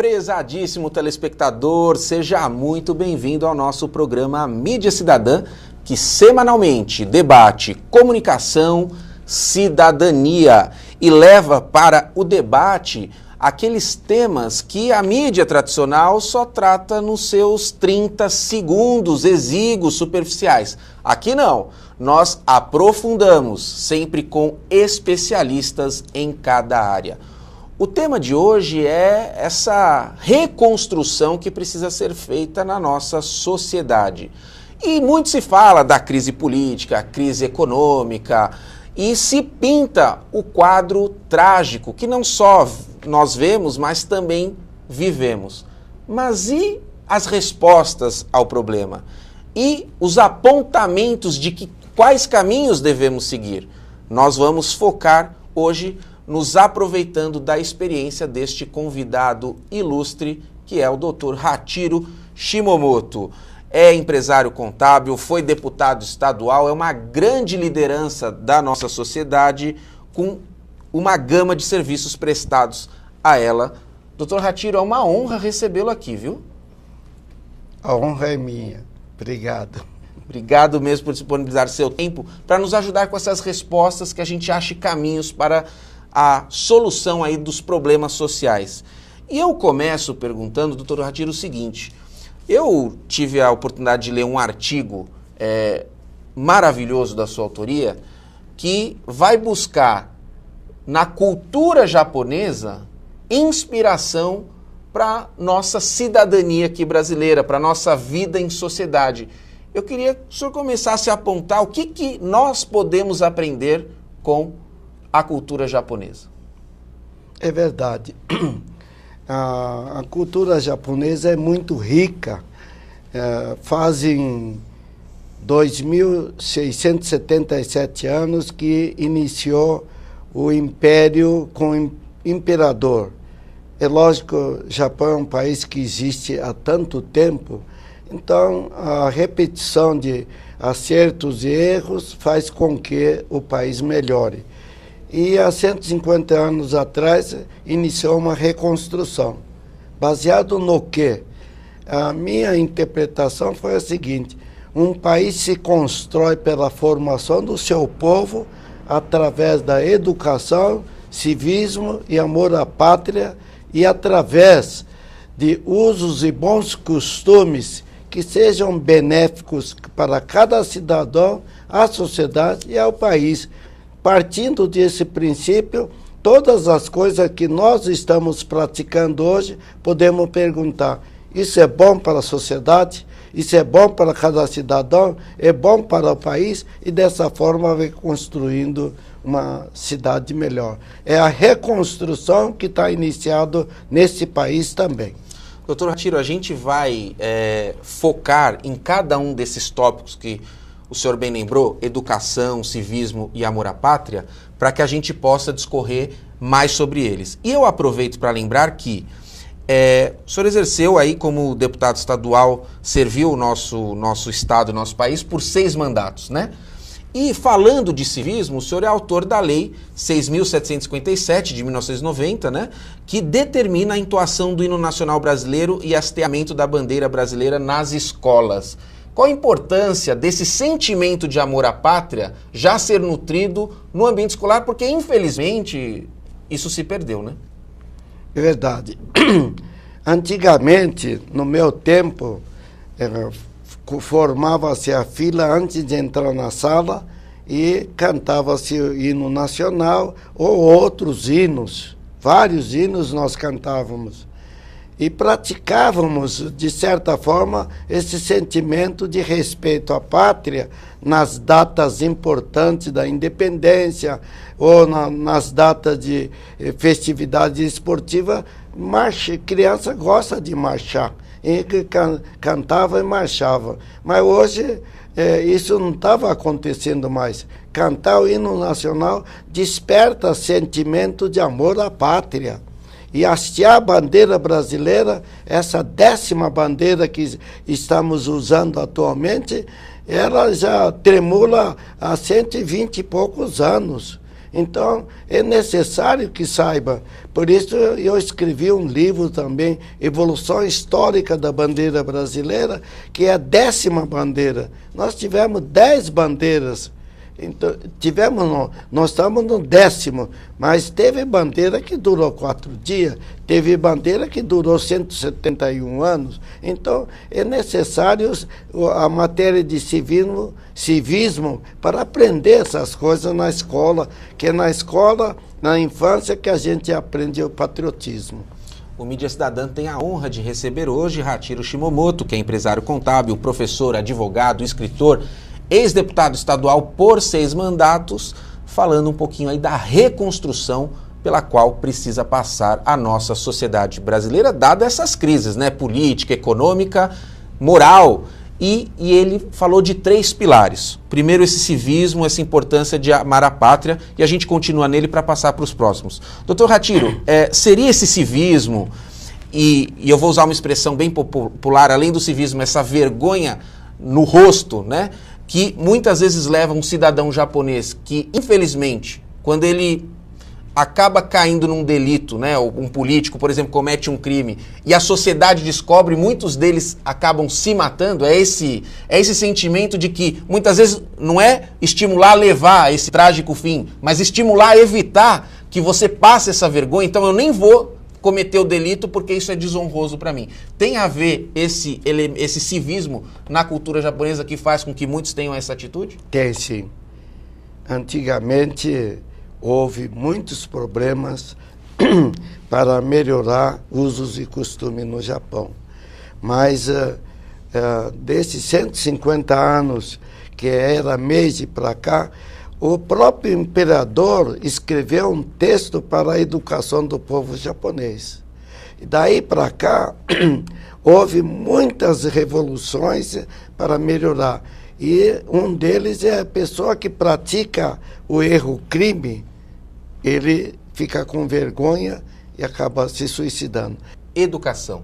Prezadíssimo telespectador, seja muito bem-vindo ao nosso programa Mídia Cidadã, que semanalmente debate comunicação, cidadania e leva para o debate aqueles temas que a mídia tradicional só trata nos seus 30 segundos exíguos, superficiais. Aqui não, nós aprofundamos, sempre com especialistas em cada área. O tema de hoje é essa reconstrução que precisa ser feita na nossa sociedade. E muito se fala da crise política, crise econômica, e se pinta o quadro trágico que não só nós vemos, mas também vivemos. Mas e as respostas ao problema? E os apontamentos de quais caminhos devemos seguir? Nós vamos focar hoje nos aproveitando da experiência deste convidado ilustre, que é o Dr. Hachiro Shimomoto. É empresário contábil, foi deputado estadual, é uma grande liderança da nossa sociedade, com uma gama de serviços prestados a ela. Dr. Hachiro, é uma honra recebê-lo aqui, viu? A honra é minha. Obrigado. Obrigado mesmo por disponibilizar seu tempo para nos ajudar com essas respostas, que a gente ache caminhos para a solução aí dos problemas sociais. E eu começo perguntando, doutor Hachiro, o seguinte: eu tive a oportunidade de ler um artigo maravilhoso da sua autoria, que vai buscar na cultura japonesa inspiração para nossa cidadania aqui brasileira, para nossa vida em sociedade. Eu queria que o senhor começasse a apontar o que nós podemos aprender com a cultura japonesa. É verdade. A cultura japonesa é muito rica. Fazem 2.677 anos que iniciou o Império com o Imperador. É lógico, o Japão é um país que existe há tanto tempo, então a repetição de acertos e erros faz com que o país melhore. E há 150 anos atrás iniciou uma reconstrução. Baseado no quê? A minha interpretação foi a seguinte: um país se constrói pela formação do seu povo através da educação, civismo e amor à pátria, e através de usos e bons costumes que sejam benéficos para cada cidadão, à sociedade e ao país. Partindo desse princípio, todas as coisas que nós estamos praticando hoje, podemos perguntar: isso é bom para a sociedade? Isso é bom para cada cidadão? É bom para o país? E dessa forma vai construindo uma cidade melhor. É a reconstrução que está iniciada nesse país também. Doutor Hachiro, a gente vai focar em cada um desses tópicos que o senhor bem lembrou: educação, civismo e amor à pátria, para que a gente possa discorrer mais sobre eles. E eu aproveito para lembrar que o senhor exerceu aí como deputado estadual, serviu o nosso estado, nosso país, por 6 mandatos, né? E falando de civismo, o senhor é autor da Lei 6.757, de 1990, né? Que determina a entoação do hino nacional brasileiro e hasteamento da bandeira brasileira nas escolas. Qual a importância desse sentimento de amor à pátria já ser nutrido no ambiente escolar? Porque, infelizmente, isso se perdeu, né? É verdade. Antigamente, no meu tempo, formava-se a fila antes de entrar na sala e cantava-se o hino nacional ou outros hinos. Vários hinos nós cantávamos. E praticávamos, de certa forma, esse sentimento de respeito à pátria nas datas importantes da independência ou nas datas de festividade esportiva. Criança gosta de marchar, e cantava e marchava. Mas hoje isso não estava acontecendo mais. Cantar o hino nacional desperta sentimento de amor à pátria. E hastear a bandeira brasileira, essa 10ª bandeira que estamos usando atualmente, ela já tremula há 120 e poucos anos. Então, é necessário que saiba. Por isso, eu escrevi um livro também, Evolução Histórica da Bandeira Brasileira, que é a 10ª bandeira. Nós tivemos 10 bandeiras. Então, nós estamos no 10º, mas teve bandeira que durou 4 dias, teve bandeira que durou 171 anos. Então, é necessário a matéria de civismo para aprender essas coisas na escola, que é na escola, na infância, que a gente aprende o patriotismo. O Mídia Cidadã tem a honra de receber hoje Hachiro Shimomoto, que é empresário contábil, professor, advogado, escritor, ex-deputado estadual por 6 mandatos, falando um pouquinho aí da reconstrução pela qual precisa passar a nossa sociedade brasileira, dada essas crises, né? Política, econômica, moral. E ele falou de 3 pilares. Primeiro, esse civismo, essa importância de amar a pátria, e a gente continua nele para passar para os próximos. Doutor Hachiro, seria esse civismo, e eu vou usar uma expressão bem popular, além do civismo, essa vergonha no rosto, né? Que muitas vezes leva um cidadão japonês que, infelizmente, quando ele acaba caindo num delito, né, um político, por exemplo, comete um crime, e a sociedade descobre, muitos deles acabam se matando, é esse sentimento de que, muitas vezes, não é estimular a levar esse trágico fim, mas estimular a evitar que você passe essa vergonha, então eu nem vou cometer o delito porque isso é desonroso para mim. Tem a ver esse civismo na cultura japonesa que faz com que muitos tenham essa atitude? Tem sim. Antigamente houve muitos problemas para melhorar usos e costumes no Japão. Mas desses 150 anos que era Meiji para cá, o próprio imperador escreveu um texto para a educação do povo japonês. E daí para cá, houve muitas revoluções para melhorar. E um deles é a pessoa que pratica o erro, crime, ele fica com vergonha e acaba se suicidando. Educação.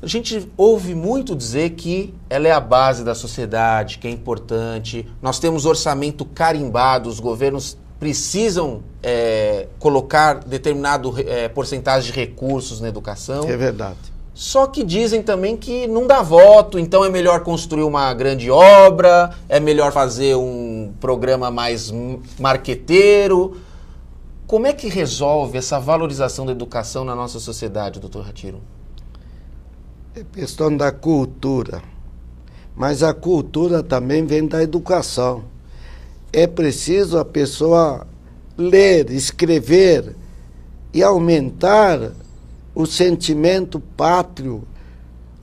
A gente ouve muito dizer que ela é a base da sociedade, que é importante. Nós temos orçamento carimbado, os governos precisam colocar determinado porcentagem de recursos na educação. É verdade. Só que dizem também que não dá voto, então é melhor construir uma grande obra, é melhor fazer um programa mais marqueteiro. Como é que resolve essa valorização da educação na nossa sociedade, doutor Hachiro? É questão da cultura, mas a cultura também vem da educação. É preciso a pessoa ler, escrever e aumentar o sentimento pátrio,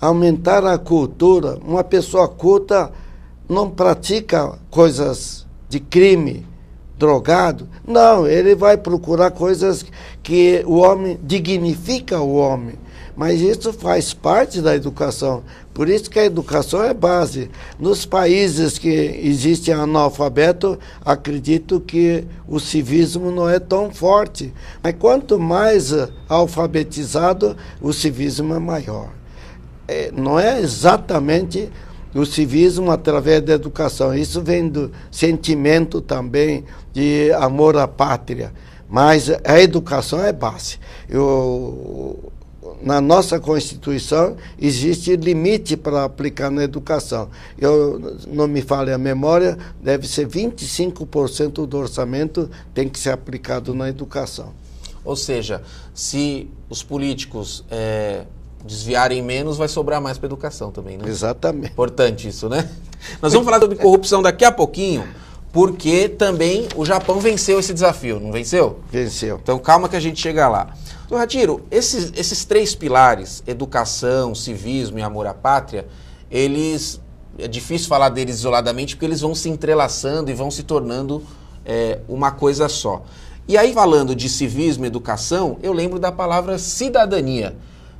aumentar a cultura. Uma pessoa culta não pratica coisas de crime, drogado. Não, ele vai procurar coisas que o homem dignifica o homem. Mas isso faz parte da educação. Por isso que a educação é base. Nos países que existe analfabeto, acredito que o civismo não é tão forte. Mas quanto mais alfabetizado, o civismo é maior. Não é exatamente o civismo através da educação. Isso vem do sentimento também de amor à pátria. Mas a educação é base. Na nossa Constituição existe limite para aplicar na educação. Não me falhe a memória, deve ser 25% do orçamento tem que ser aplicado na educação. Ou seja, se os políticos desviarem menos, vai sobrar mais para a educação também, né? Exatamente. Importante isso, né? Nós vamos falar sobre corrupção daqui a pouquinho, porque também o Japão venceu esse desafio, não venceu? Venceu. Então calma que a gente chega lá. Doutor Hachiro, esses 3 pilares, educação, civismo e amor à pátria, é difícil falar deles isoladamente porque eles vão se entrelaçando e vão se tornando uma coisa só. E aí, falando de civismo e educação, eu lembro da palavra cidadania,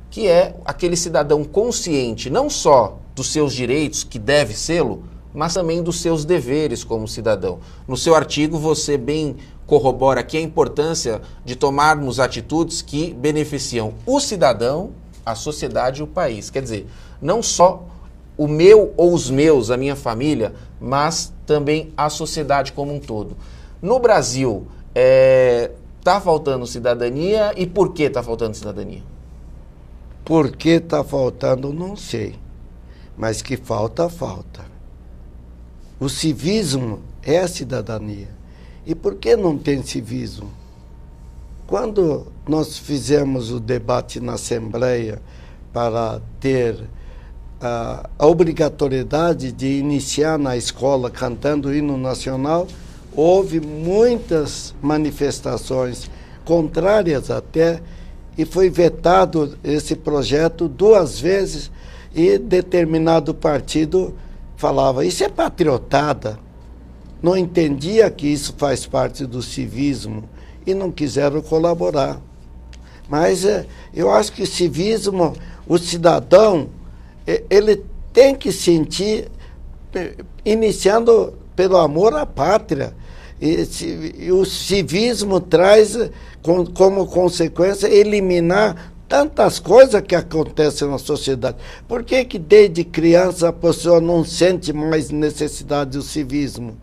que é aquele cidadão consciente não só dos seus direitos, que deve sê-lo, mas também dos seus deveres como cidadão. No seu artigo, você bem corrobora aqui a importância de tomarmos atitudes que beneficiam o cidadão, a sociedade e o país. Quer dizer, não só o meu ou os meus, a minha família, mas também a sociedade como um todo. No Brasil, está faltando cidadania e por que está faltando cidadania? Por que está faltando, não sei. Mas que falta, falta. O civismo é a cidadania. E por que não tem civismo? Quando nós fizemos o debate na Assembleia para ter a obrigatoriedade de iniciar na escola cantando o hino nacional, houve muitas manifestações contrárias até, e foi vetado esse projeto 2 vezes, e determinado partido falava, isso é patriotada, não entendia que isso faz parte do civismo e não quiseram colaborar. Mas eu acho que civismo, o cidadão, ele tem que sentir, iniciando pelo amor à pátria. E o civismo traz como consequência eliminar tantas coisas que acontecem na sociedade. Por que desde criança a pessoa não sente mais necessidade do civismo?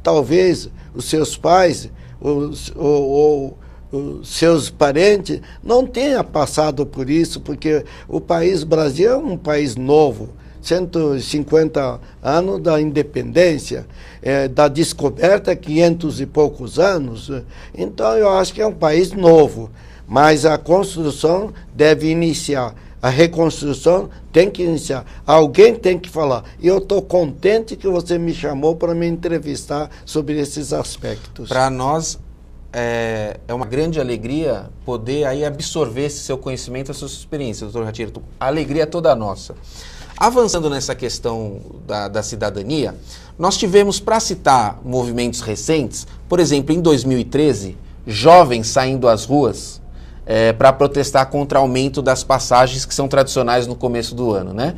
Talvez os seus pais ou os seus parentes não tenham passado por isso, porque o país Brasil é um país novo, 150 anos da independência, da descoberta, 500 e poucos anos. Então eu acho que é um país novo, mas a construção deve iniciar. A reconstrução tem que iniciar. Alguém tem que falar. E eu estou contente que você me chamou para me entrevistar sobre esses aspectos. Para nós é uma grande alegria poder aí absorver esse seu conhecimento, a sua experiência, doutor Ratiro. A alegria é toda nossa. Avançando nessa questão da cidadania, nós tivemos, para citar movimentos recentes, por exemplo, em 2013, jovens saindo às ruas para protestar contra o aumento das passagens que são tradicionais no começo do ano, né?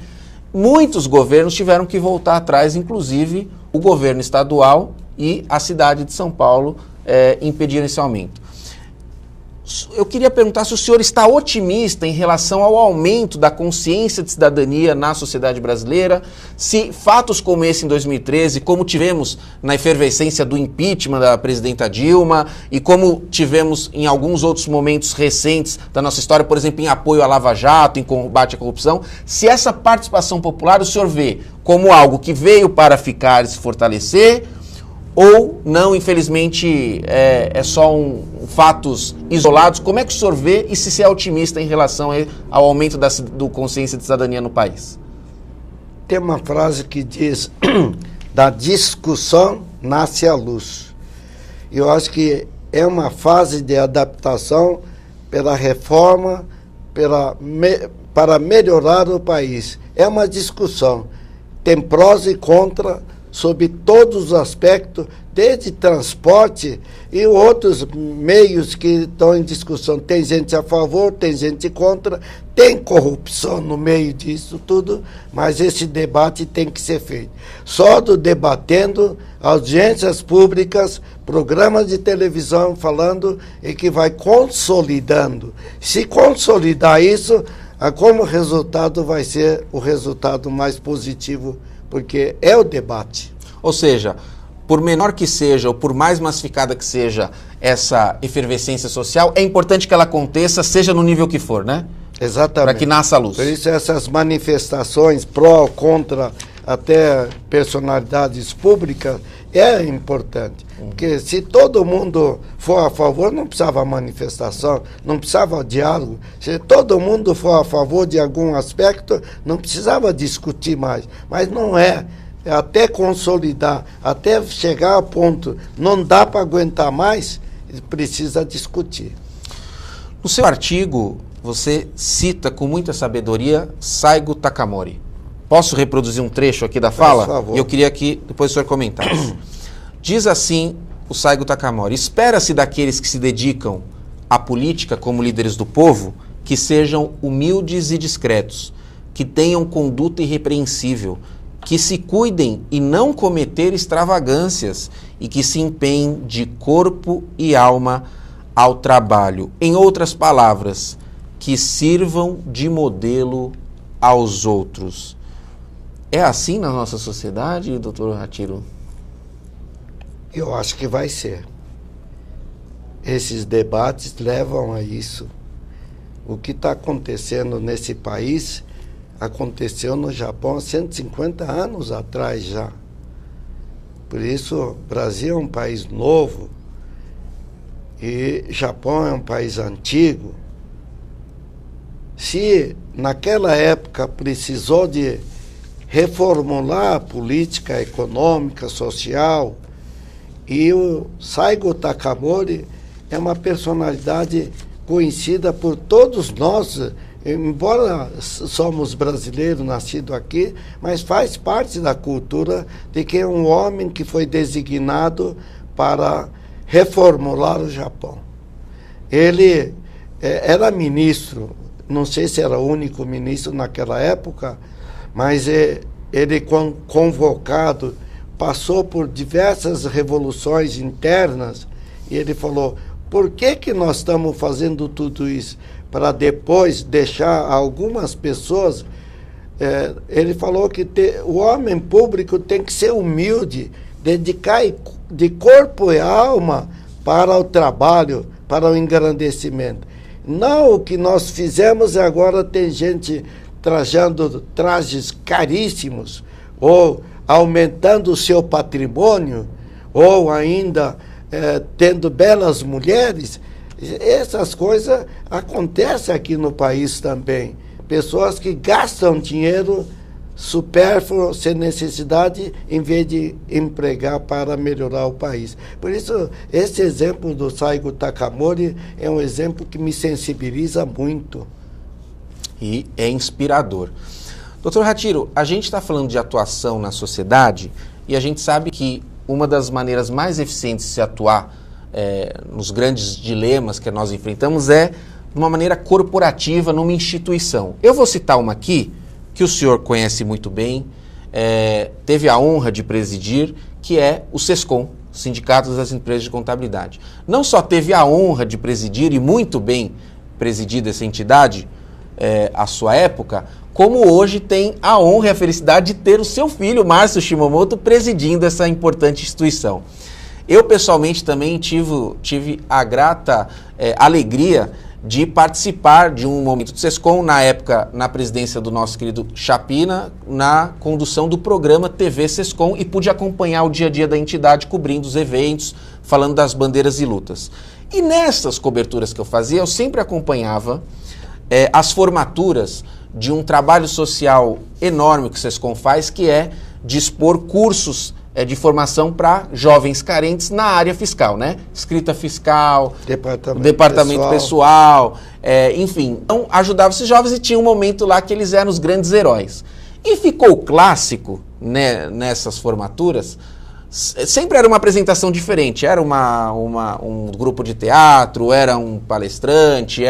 Muitos governos tiveram que voltar atrás, inclusive o governo estadual e a cidade de São Paulo impediram esse aumento. Eu queria perguntar se o senhor está otimista em relação ao aumento da consciência de cidadania na sociedade brasileira, se fatos como esse em 2013, como tivemos na efervescência do impeachment da presidenta Dilma e como tivemos em alguns outros momentos recentes da nossa história, por exemplo, em apoio à Lava Jato, em combate à corrupção, se essa participação popular o senhor vê como algo que veio para ficar e se fortalecer, ou não, infelizmente, é só fatos isolados? Como é que o senhor vê e se é otimista em relação ao aumento do consciência de cidadania no país? Tem uma frase que diz, da discussão nasce a luz. Eu acho que é uma fase de adaptação pela reforma, para melhorar o país. É uma discussão. Tem prós e contras sobre todos os aspectos, desde transporte e outros meios que estão em discussão. Tem gente a favor, tem gente contra, tem corrupção no meio disso tudo, mas esse debate tem que ser feito. Só debatendo, audiências públicas, programas de televisão falando, e que vai consolidando. Se consolidar isso, como resultado vai ser o resultado mais positivo, porque é o debate. Ou seja, por menor que seja, ou por mais massificada que seja essa efervescência social, é importante que ela aconteça, seja no nível que for, né? Exatamente. Para que nasça a luz. Por isso essas manifestações pró, contra, até personalidades públicas, é importante. Porque se todo mundo for a favor, não precisava manifestação, não precisava diálogo. Se todo mundo for a favor de algum aspecto, não precisava discutir mais. Mas não é. Até consolidar, até chegar a ponto, não dá para aguentar mais, precisa discutir. No seu artigo, você cita com muita sabedoria Saigo Takamori. Posso reproduzir um trecho aqui da fala? Por favor. E eu queria que depois o senhor comentasse. Diz assim o Saigo Takamori: espera-se daqueles que se dedicam à política como líderes do povo que sejam humildes e discretos, que tenham conduta irrepreensível, que se cuidem e não cometer extravagâncias e que se empenhem de corpo e alma ao trabalho. Em outras palavras, que sirvam de modelo aos outros. É assim na nossa sociedade, doutor Ratiro? Eu acho que vai ser. Esses debates levam a isso. O que está acontecendo nesse país aconteceu no Japão há 150 anos atrás já. Por isso, o Brasil é um país novo e o Japão é um país antigo. Se naquela época precisou de reformular a política econômica, social, e o Saigo Takamori é uma personalidade conhecida por todos nós, embora somos brasileiros, nascidos aqui, mas faz parte da cultura de que é um homem que foi designado para reformular o Japão. Ele era ministro, não sei se era o único ministro naquela época, mas ele convocado, passou por diversas revoluções internas, e ele falou: por que nós estamos fazendo tudo isso? Para depois deixar algumas pessoas... ele falou que o homem público tem que ser humilde, dedicar de corpo e alma para o trabalho, para o engrandecimento. Não o que nós fizemos agora, tem gente trajando trajes caríssimos, ou aumentando o seu patrimônio, ou ainda tendo belas mulheres. Essas coisas acontecem aqui no país também. Pessoas que gastam dinheiro supérfluo, sem necessidade, em vez de empregar para melhorar o país. Por isso, esse exemplo do Saigo Takamori é um exemplo que me sensibiliza muito. E é inspirador. Doutor Hachiro, a gente está falando de atuação na sociedade e a gente sabe que uma das maneiras mais eficientes de se atuar nos grandes dilemas que nós enfrentamos é de uma maneira corporativa, numa instituição. Eu vou citar uma aqui, que o senhor conhece muito bem, teve a honra de presidir, que é o SESCOM, Sindicato das Empresas de Contabilidade. Não só teve a honra de presidir, e muito bem presidida essa entidade, à sua época, como hoje tem a honra e a felicidade de ter o seu filho, Márcio Shimamoto, presidindo essa importante instituição. Eu, pessoalmente, também tive a grata alegria de participar de um momento do SESCOM, na época, na presidência do nosso querido Chapina, na condução do programa TV SESCOM, e pude acompanhar o dia a dia da entidade, cobrindo os eventos, falando das bandeiras e lutas. E nessas coberturas que eu fazia, eu sempre acompanhava as formaturas de um trabalho social enorme que o SESCOM faz, que é dispor cursos de formação para jovens carentes na área fiscal, né? Escrita fiscal, departamento pessoal, enfim. Então, ajudava esses jovens e tinha um momento lá que eles eram os grandes heróis. E ficou clássico, né, nessas formaturas, sempre era uma apresentação diferente, era um grupo de teatro, era um palestrante,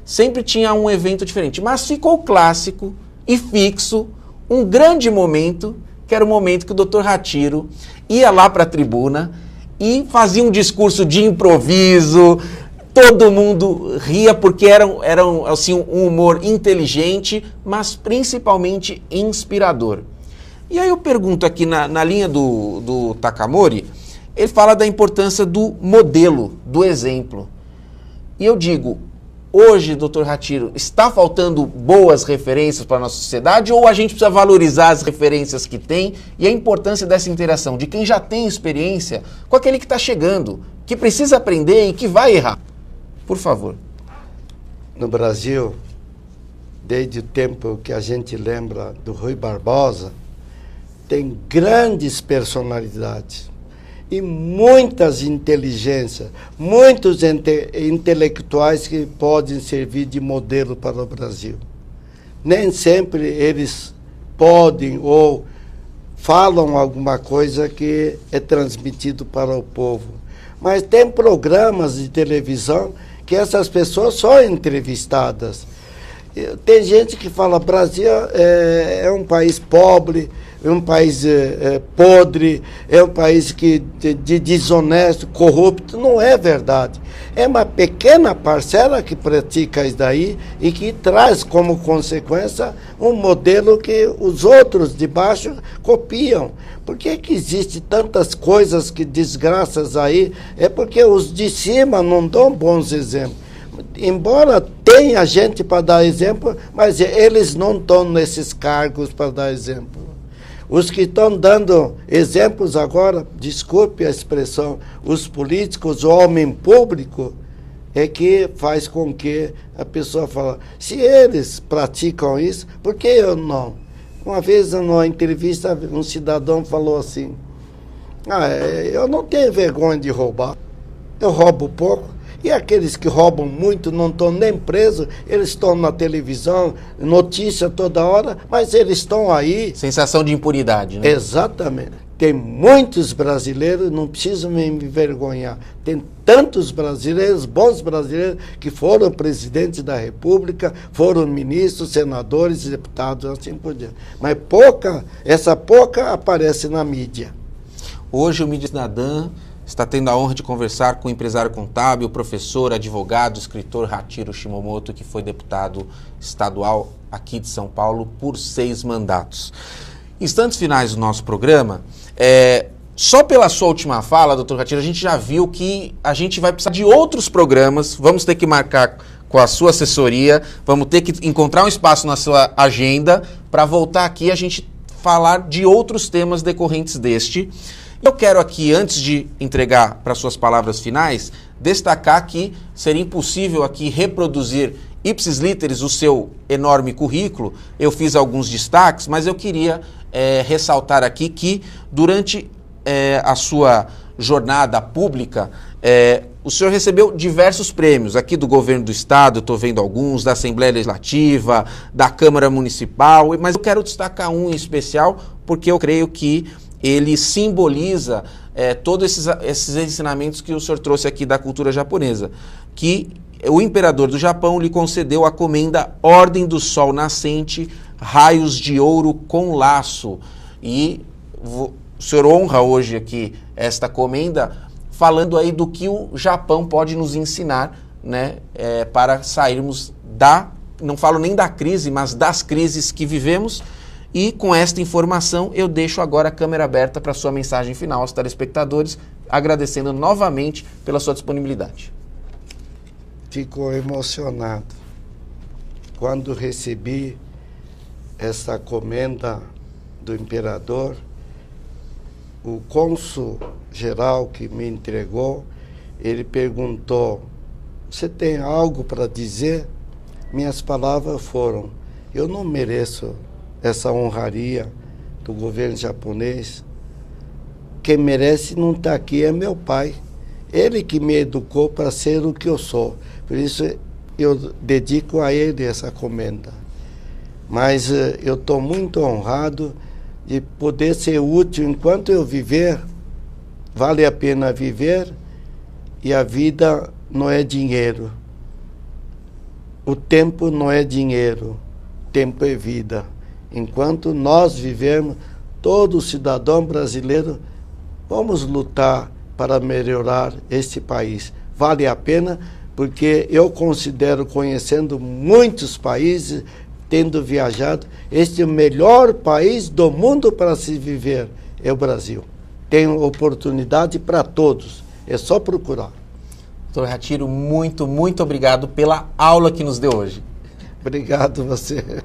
sempre tinha um evento diferente, mas ficou clássico e fixo um grande momento, que era o momento que o Dr. Hachiro ia lá para a tribuna e fazia um discurso de improviso, todo mundo ria porque era assim, um humor inteligente, mas principalmente inspirador. E aí eu pergunto aqui na linha do Takamori, ele fala da importância do modelo, do exemplo. E eu digo, hoje, Dr. Hachiro, está faltando boas referências para a nossa sociedade ou a gente precisa valorizar as referências que tem e a importância dessa interação de quem já tem experiência com aquele que está chegando, que precisa aprender e que vai errar? Por favor. No Brasil, desde o tempo que a gente lembra do Rui Barbosa, tem grandes personalidades e muitas inteligências, muitos intelectuais que podem servir de modelo para o Brasil. Nem sempre eles podem ou falam alguma coisa que é transmitido para o povo. Mas tem programas de televisão que essas pessoas são entrevistadas. Tem gente que fala que o Brasil é um país pobre, é um país podre, é um país de desonesto, corrupto. Não é verdade. É uma pequena parcela que pratica isso daí e que traz como consequência um modelo que os outros de baixo copiam. Por que existe tantas coisas que desgraças aí? É porque os de cima não dão bons exemplos. Embora tenha gente para dar exemplo, mas eles não estão nesses cargos para dar exemplo. Os que estão dando exemplos agora, desculpe a expressão, os políticos, o homem público, é que faz com que a pessoa fale, se eles praticam isso, por que eu não? Uma vez, numa entrevista, um cidadão falou assim, eu não tenho vergonha de roubar, eu roubo pouco. E aqueles que roubam muito não estão nem presos, eles estão na televisão, notícia toda hora, mas eles estão aí. Sensação de impunidade, né? Exatamente. Tem muitos brasileiros, não preciso me envergonhar. Tem tantos brasileiros, bons brasileiros, que foram presidentes da República, foram ministros, senadores, deputados, assim por diante. Mas essa pouca aparece na mídia. Hoje o Mídia Cidadã está tendo a honra de conversar com o empresário contábil, professor, advogado, escritor Hachiro Shimomoto, que foi deputado estadual aqui de São Paulo por 6 mandatos. Instantes finais do nosso programa, só pela sua última fala, doutor Hachiro, a gente já viu que a gente vai precisar de outros programas, vamos ter que marcar com a sua assessoria, vamos ter que encontrar um espaço na sua agenda para voltar aqui e a gente falar de outros temas decorrentes deste. Eu quero aqui, antes de entregar para suas palavras finais, destacar que seria impossível aqui reproduzir ipsis literis o seu enorme currículo. Eu fiz alguns destaques, mas eu queria ressaltar aqui que durante a sua jornada pública, o senhor recebeu diversos prêmios aqui do governo do estado, estou vendo alguns, da Assembleia Legislativa, da Câmara Municipal, mas eu quero destacar um em especial porque eu creio que ele simboliza todos esses ensinamentos que o senhor trouxe aqui da cultura japonesa, que o imperador do Japão lhe concedeu a comenda Ordem do Sol Nascente, Raios de Ouro com Laço. E o senhor honra hoje aqui esta comenda, falando aí do que o Japão pode nos ensinar, né, para sairmos não falo nem da crise, mas das crises que vivemos. E com esta informação, eu deixo agora a câmera aberta para a sua mensagem final aos telespectadores, agradecendo novamente pela sua disponibilidade. Fico emocionado quando recebi essa comenda do imperador. O cônsul geral que me entregou, ele perguntou, você tem algo para dizer? Minhas palavras foram, eu não mereço essa honraria do governo japonês. Quem merece não está aqui é meu pai. Ele que me educou para ser o que eu sou. Por isso eu dedico a ele essa comenda. Mas eu estou muito honrado de poder ser útil enquanto eu viver. Vale a pena viver e a vida não é dinheiro. O tempo não é dinheiro. Tempo é vida. Enquanto nós vivemos, todo cidadão brasileiro, vamos lutar para melhorar este país. Vale a pena, porque eu considero, conhecendo muitos países, tendo viajado, este é o melhor país do mundo para se viver, é o Brasil. Tem oportunidade para todos, é só procurar. Doutor Hachiro, muito, muito obrigado pela aula que nos deu hoje. Obrigado você,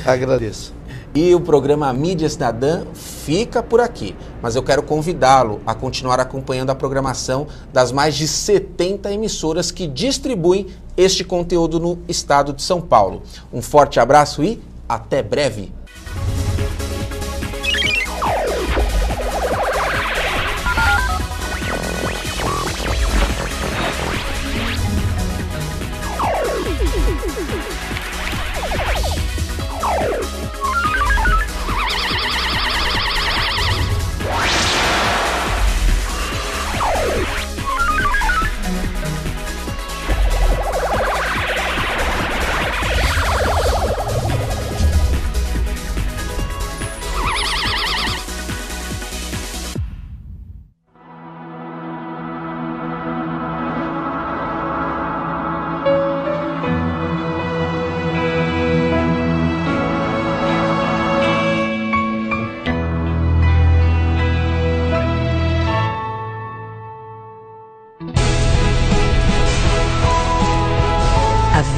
agradeço. E o programa Mídia Cidadã fica por aqui, mas eu quero convidá-lo a continuar acompanhando a programação das mais de 70 emissoras que distribuem este conteúdo no estado de São Paulo. Um forte abraço e até breve!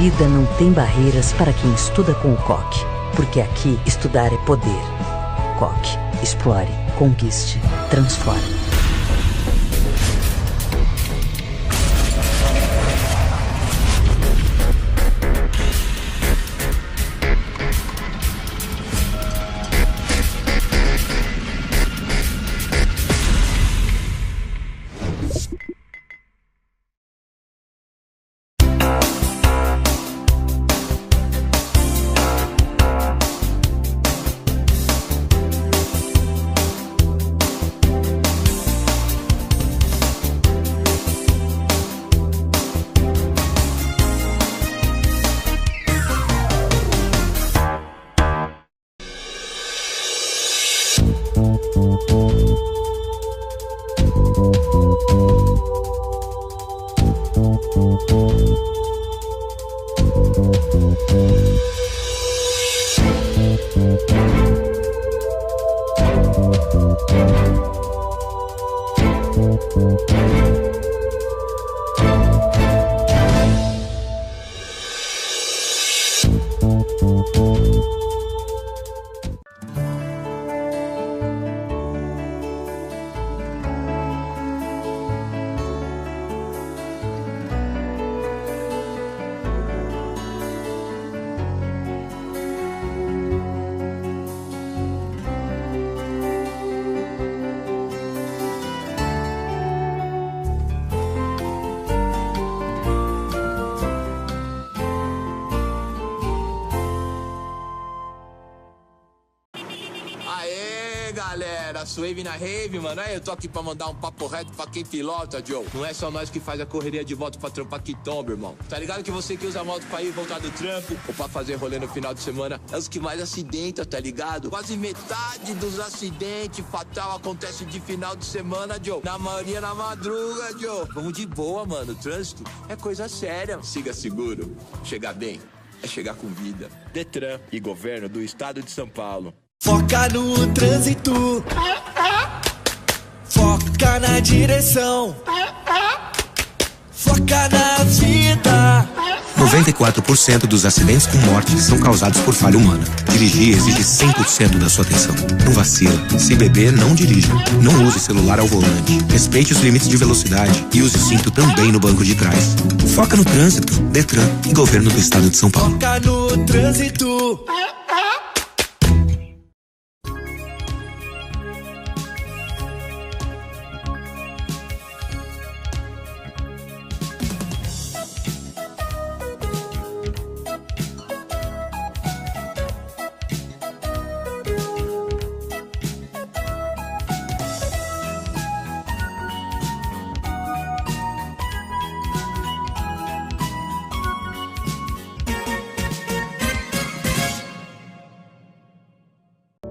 vida não tem barreiras para quem estuda com o COC, porque aqui estudar é poder. COC. Explore, conquiste, transforme. Galera, Suave na rave, mano. Aí eu tô aqui pra mandar um papo reto pra quem pilota, Joe. Não é só nós que faz a correria de volta pra trampar que tomba, irmão. Tá ligado que você que usa a moto pra ir e voltar do trampo ou pra fazer rolê no final de semana é os que mais acidentam, tá ligado? Quase metade dos acidentes fatal acontece de final de semana, Joe. Na maioria na madruga, Joe. Vamos de boa, mano. O trânsito é coisa séria. Siga seguro. Chegar bem é chegar com vida. Detran e Governo do Estado de São Paulo. Foca no trânsito, foca na direção, foca na vida. 94% dos acidentes com morte são causados por falha humana. Dirigir exige 100% da sua atenção. Não vacila. Se beber, não dirija. Não use celular ao volante. Respeite os limites de velocidade e use o cinto também no banco de trás. Foca no trânsito. Detran e Governo do Estado de São Paulo. Foca no trânsito.